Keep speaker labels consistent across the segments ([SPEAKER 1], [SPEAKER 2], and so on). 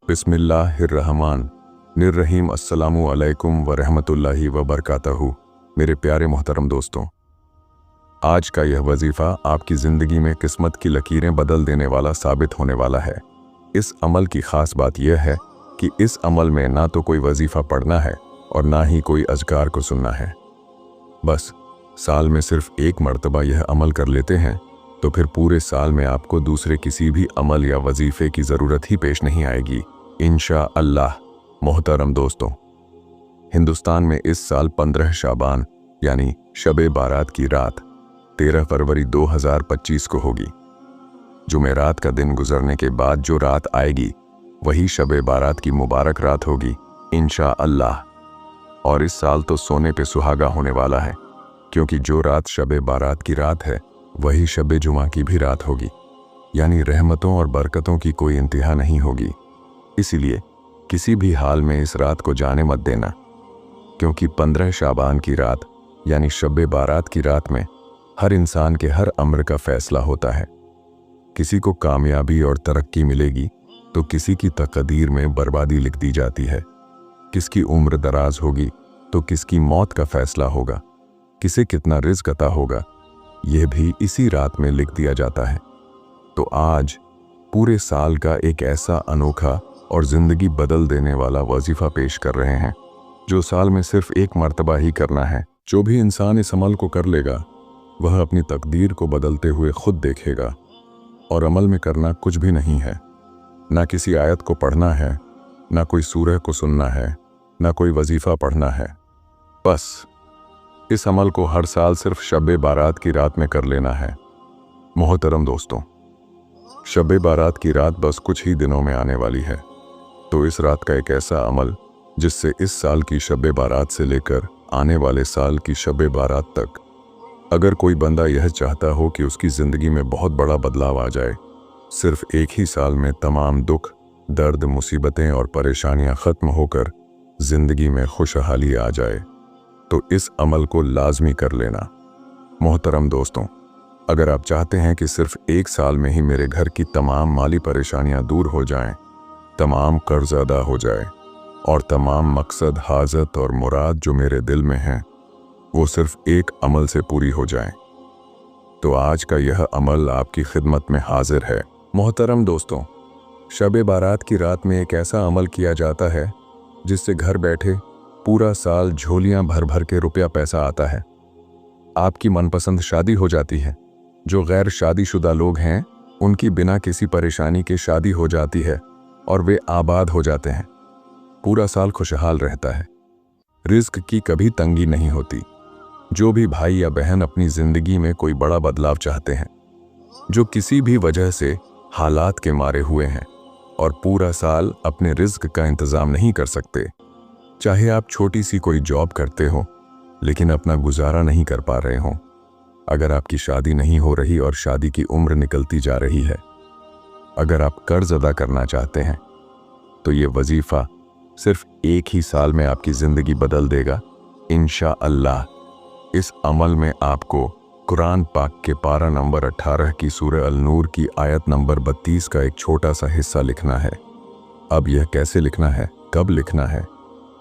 [SPEAKER 1] बिस्मिल्लाहिर्रहमानिर्रहीम। अस्सलामु अलैकुम व रहमतुल्लाहि व बरकातहू। मेरे प्यारे मोहतरम दोस्तों, आज का यह वजीफ़ा आपकी ज़िंदगी में किस्मत की लकीरें बदल देने वाला साबित होने वाला है। इस अमल की ख़ास बात यह है कि इस अमल में ना तो कोई वजीफ़ा पढ़ना है और ना ही कोई अज़कार को सुनना है। बस साल में सिर्फ एक मर्तबा यह अमल कर लेते हैं तो फिर पूरे साल में आपको दूसरे किसी भी अमल या वजीफ़े की ज़रूरत ही पेश नहीं आएगी, इंशा अल्लाह। मोहतरम दोस्तों, हिंदुस्तान में इस साल 15 शाबान यानी शबे बारात की रात 13 फरवरी 2025 को होगी। जुमेरात का दिन गुजरने के बाद जो रात आएगी वही शबे बारात की मुबारक रात होगी, इंशा अल्लाह। और इस साल तो सोने पे सुहागा होने वाला है, क्योंकि जो रात शबे बारात की रात है वही शबे जुमा की भी रात होगी, यानी रहमतों और बरकतों की कोई इंतहा नहीं होगी। इसीलिए किसी भी हाल में इस रात को जाने मत देना, क्योंकि 15 शाबान की रात यानी शबे बारात की रात में हर इंसान के हर अम्र का फैसला होता है। किसी को कामयाबी और तरक्की मिलेगी तो किसी की तकदीर में बर्बादी लिख दी जाती है। किसकी उम्र दराज होगी तो किसकी मौत का फैसला होगा। किसे कितना रिज़्क अता होगा यह भी इसी रात में लिख दिया जाता है। तो आज पूरे साल का एक ऐसा अनोखा और ज़िंदगी बदल देने वाला वजीफ़ा पेश कर रहे हैं, जो साल में सिर्फ एक मर्तबा ही करना है। जो भी इंसान इस अमल को कर लेगा वह अपनी तकदीर को बदलते हुए खुद देखेगा। और अमल में करना कुछ भी नहीं है, ना किसी आयत को पढ़ना है, ना कोई सूरह को सुनना है, ना कोई वजीफ़ा पढ़ना है। बस इस अमल को हर साल सिर्फ शबे बारात की रात में कर लेना है। मोहतरम दोस्तों, शबे बारात की रात बस कुछ ही दिनों में आने वाली है, तो इस रात का एक ऐसा अमल जिससे इस साल की शबे बारात से लेकर आने वाले साल की शबे बारात तक अगर कोई बंदा यह चाहता हो कि उसकी ज़िंदगी में बहुत बड़ा बदलाव आ जाए, सिर्फ एक ही साल में तमाम दुख, दर्द, मुसीबतें और परेशानियां ख़त्म होकर ज़िंदगी में खुशहाली आ जाए, तो इस अमल को लाजमी कर लेना। मोहतरम दोस्तों, अगर आप चाहते हैं कि सिर्फ एक साल में ही मेरे घर की तमाम माली परेशानियां दूर हो जाएं, तमाम कर्ज अदा हो जाए और तमाम मकसद, हाजत और मुराद जो मेरे दिल में हैं वो सिर्फ एक अमल से पूरी हो जाएं, तो आज का यह अमल आपकी खिदमत में हाजिर है। मोहतरम दोस्तों, शबे बारात की रात में एक ऐसा अमल किया जाता है जिससे घर बैठे पूरा साल झोलियां भर भर के रुपया पैसा आता है। आपकी मनपसंद शादी हो जाती है। जो गैर शादीशुदा लोग हैं उनकी बिना किसी परेशानी के शादी हो जाती है और वे आबाद हो जाते हैं। पूरा साल खुशहाल रहता है। रिज़्क की कभी तंगी नहीं होती। जो भी भाई या बहन अपनी ज़िंदगी में कोई बड़ा बदलाव चाहते हैं, जो किसी भी वजह से हालात के मारे हुए हैं और पूरा साल अपने रिज़्क का इंतज़ाम नहीं कर सकते, चाहे आप छोटी सी कोई जॉब करते हो लेकिन अपना गुजारा नहीं कर पा रहे हो, अगर आपकी शादी नहीं हो रही और शादी की उम्र निकलती जा रही है, अगर आप कर्ज अदा करना चाहते हैं, तो ये वजीफ़ा सिर्फ एक ही साल में आपकी ज़िंदगी बदल देगा, इंशा अल्लाह। इस अमल में आपको कुरान पाक के पारा नंबर 18 की सूरह अल-नूर की आयत नंबर 32 का एक छोटा सा हिस्सा लिखना है। अब यह कैसे लिखना है, कब लिखना है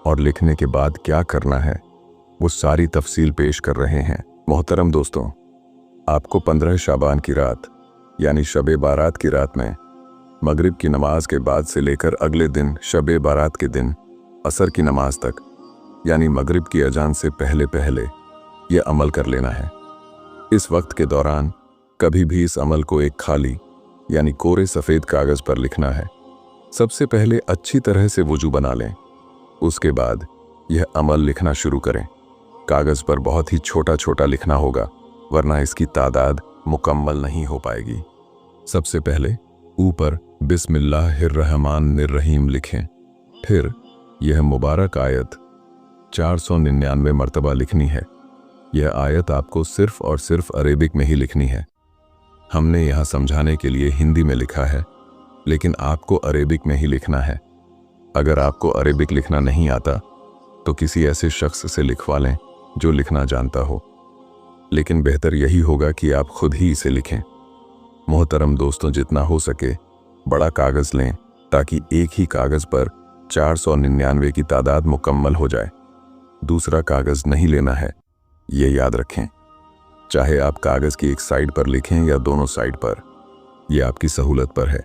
[SPEAKER 1] और लिखने के बाद क्या करना है, वो सारी तफसील पेश कर रहे हैं। मोहतरम दोस्तों, आपको 15 शाबान की रात यानी शबे बारात की रात में मगरिब की नमाज के बाद से लेकर अगले दिन शबे बारात के दिन असर की नमाज तक यानी मगरिब की अजान से पहले पहले यह अमल कर लेना है। इस वक्त के दौरान कभी भी इस अमल को एक खाली यानी कोरे सफ़ेद कागज़ पर लिखना है। सबसे पहले अच्छी तरह से वुजू बना लें, उसके बाद यह अमल लिखना शुरू करें। कागज़ पर बहुत ही छोटा छोटा लिखना होगा, वरना इसकी तादाद मुकम्मल नहीं हो पाएगी। सबसे पहले ऊपर बिस्मिल्लाहिर्रहमानिर्रहीम लिखें। फिर यह मुबारक आयत 499 मरतबा लिखनी है। यह आयत आपको सिर्फ और सिर्फ अरेबिक में ही लिखनी है। हमने यहाँ समझाने के लिए हिंदी में लिखा है, लेकिन आपको अरेबिक में ही लिखना है। अगर आपको अरेबिक लिखना नहीं आता तो किसी ऐसे शख्स से लिखवा लें जो लिखना जानता हो, लेकिन बेहतर यही होगा कि आप खुद ही इसे लिखें। मोहतरम दोस्तों, जितना हो सके बड़ा कागज़ लें ताकि एक ही कागज़ पर 499 की तादाद मुकम्मल हो जाए। दूसरा कागज़ नहीं लेना है, ये याद रखें। चाहे आप कागज़ की एक साइड पर लिखें या दोनों साइड पर, यह आपकी सहूलत पर है।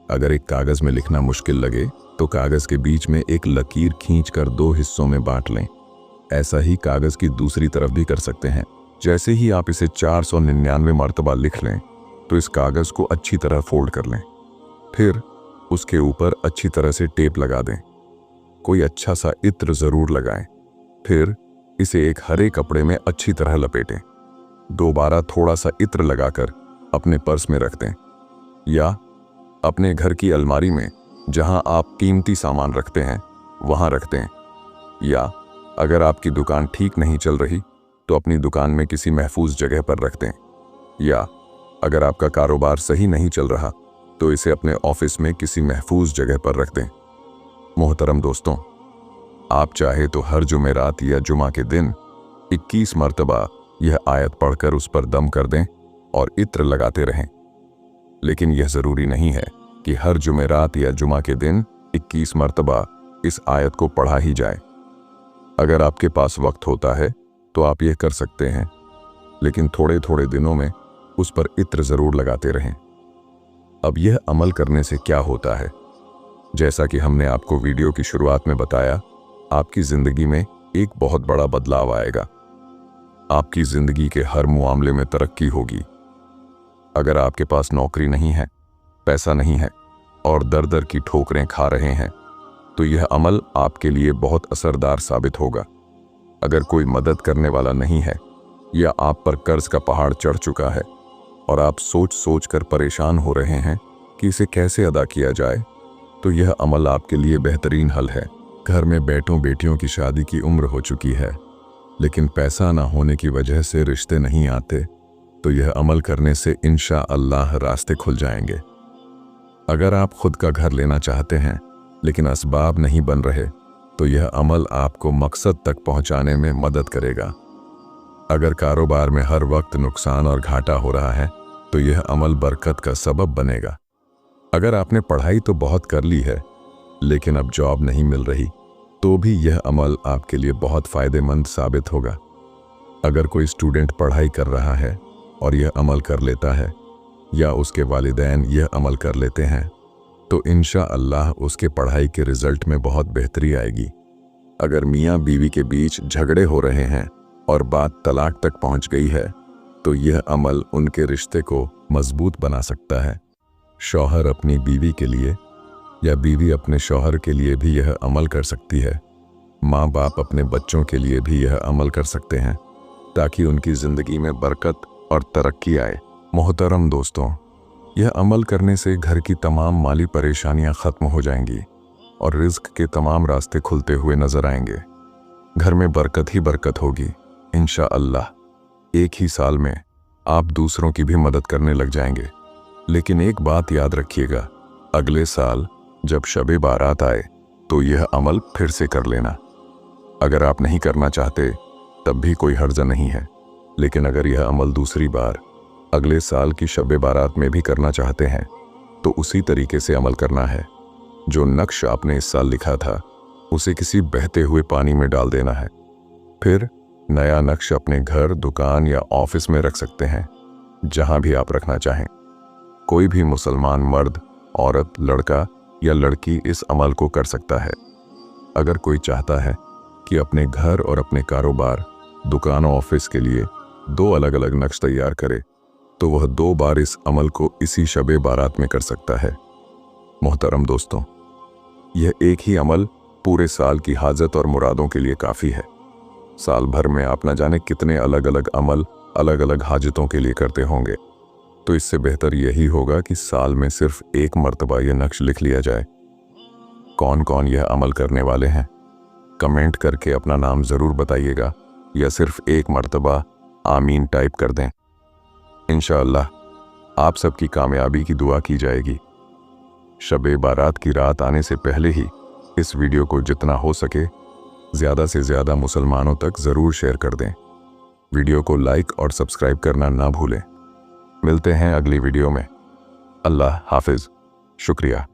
[SPEAKER 1] अगर एक कागज़ में लिखना मुश्किल लगे तो कागज़ के बीच में एक लकीर खींचकर 2 हिस्सों में बांट लें। ऐसा ही कागज़ की दूसरी तरफ भी कर सकते हैं। जैसे ही आप इसे 499 मरतबा लिख लें तो इस कागज़ को अच्छी तरह फोल्ड कर लें। फिर उसके ऊपर अच्छी तरह से टेप लगा दें। कोई अच्छा सा इत्र ज़रूर लगाएं। फिर इसे एक हरे कपड़े में अच्छी तरह लपेटें। दोबारा थोड़ा सा इत्र लगाकर अपने पर्स में रख दें या अपने घर की अलमारी में जहां आप कीमती सामान रखते हैं वहां रख दें। या अगर आपकी दुकान ठीक नहीं चल रही तो अपनी दुकान में किसी महफूज जगह पर रख दें। या अगर आपका कारोबार सही नहीं चल रहा तो इसे अपने ऑफिस में किसी महफूज जगह पर रख दें। मोहतरम दोस्तों, आप चाहे तो हर जुमेरात या जुमा के दिन 21 मरतबा यह आयत पढ़कर उस पर दम कर दें और इत्र लगाते रहें। लेकिन यह ज़रूरी नहीं है कि हर जुमेरात या जुमा के दिन 21 मरतबा इस आयत को पढ़ा ही जाए। अगर आपके पास वक्त होता है तो आप यह कर सकते हैं, लेकिन थोड़े थोड़े दिनों में उस पर इत्र ज़रूर लगाते रहें। अब यह अमल करने से क्या होता है? जैसा कि हमने आपको वीडियो की शुरुआत में बताया, आपकी ज़िंदगी में एक बहुत बड़ा बदलाव आएगा। आपकी ज़िंदगी के हर मामले में तरक्की होगी। अगर आपके पास नौकरी नहीं है, पैसा नहीं है और दर दर की ठोकरें खा रहे हैं तो यह अमल आपके लिए बहुत असरदार साबित होगा। अगर कोई मदद करने वाला नहीं है या आप पर कर्ज का पहाड़ चढ़ चुका है और आप सोच सोच कर परेशान हो रहे हैं कि इसे कैसे अदा किया जाए, तो यह अमल आपके लिए बेहतरीन हल है। घर में बेटों बेटियों की शादी की उम्र हो चुकी है लेकिन पैसा ना होने की वजह से रिश्ते नहीं आते, तो यह अमल करने से इंशाअल्लाह रास्ते खुल जाएंगे। अगर आप खुद का घर लेना चाहते हैं लेकिन असबाब नहीं बन रहे तो यह अमल आपको मकसद तक पहुंचाने में मदद करेगा। अगर कारोबार में हर वक्त नुकसान और घाटा हो रहा है तो यह अमल बरकत का सबब बनेगा। अगर आपने पढ़ाई तो बहुत कर ली है लेकिन अब जॉब नहीं मिल रही तो भी यह अमल आपके लिए बहुत फ़ायदेमंद साबित होगा। अगर कोई स्टूडेंट पढ़ाई कर रहा है और यह अमल कर लेता है या उसके वालिदैन यह अमल कर लेते हैं तो इंशाअल्लाह उसके पढ़ाई के रिज़ल्ट में बहुत बेहतरी आएगी। अगर मियाँ बीवी के बीच झगड़े हो रहे हैं और बात तलाक तक पहुँच गई है तो यह अमल उनके रिश्ते को मजबूत बना सकता है। शौहर अपनी बीवी के लिए या बीवी अपने शौहर के लिए भी यह अमल कर सकती है। माँ बाप अपने बच्चों के लिए भी यह अमल कर सकते हैं ताकि उनकी ज़िंदगी में बरकत और तरक्की आए। मोहतरम दोस्तों, यह अमल करने से घर की तमाम माली परेशानियां ख़त्म हो जाएंगी और रिज़्क के तमाम रास्ते खुलते हुए नज़र आएंगे। घर में बरकत ही बरकत होगी इंशाअल्लाह। एक ही साल में आप दूसरों की भी मदद करने लग जाएंगे। लेकिन एक बात याद रखिएगा, अगले साल जब शबे बारात आए तो यह अमल फिर से कर लेना। अगर आप नहीं करना चाहते तब भी कोई हर्ज नहीं है, लेकिन अगर यह अमल दूसरी बार अगले साल की शबे बारात में भी करना चाहते हैं तो उसी तरीके से अमल करना है। जो नक्श आपने इस साल लिखा था उसे किसी बहते हुए पानी में डाल देना है। फिर नया नक्श अपने घर, दुकान या ऑफिस में रख सकते हैं, जहां भी आप रखना चाहें। कोई भी मुसलमान मर्द, औरत, लड़का या लड़की इस अमल को कर सकता है। अगर कोई चाहता है कि अपने घर और अपने कारोबार, दुकान और ऑफिस के लिए 2 अलग अलग नक्श तैयार करे तो वह 2 बार इस अमल को इसी शबे बारात में कर सकता है। मोहतरम दोस्तों, यह एक ही अमल पूरे साल की हाजत और मुरादों के लिए काफ़ी है। साल भर में आप न जाने कितने अलग अलग अमल अलग अलग हाजतों के लिए करते होंगे, तो इससे बेहतर यही होगा कि साल में सिर्फ एक मर्तबा यह नक्श लिख लिया जाए। कौन कौन यह अमल करने वाले हैं, कमेंट करके अपना नाम ज़रूर बताइएगा या सिर्फ एक मर्तबा आमीन टाइप कर दें। इंशाअल्लाह आप सबकी कामयाबी की दुआ की जाएगी। शबे बारात की रात आने से पहले ही इस वीडियो को जितना हो सके ज़्यादा से ज़्यादा मुसलमानों तक ज़रूर शेयर कर दें। वीडियो को लाइक और सब्सक्राइब करना ना भूलें। मिलते हैं अगली वीडियो में। अल्लाह हाफिज़। शुक्रिया।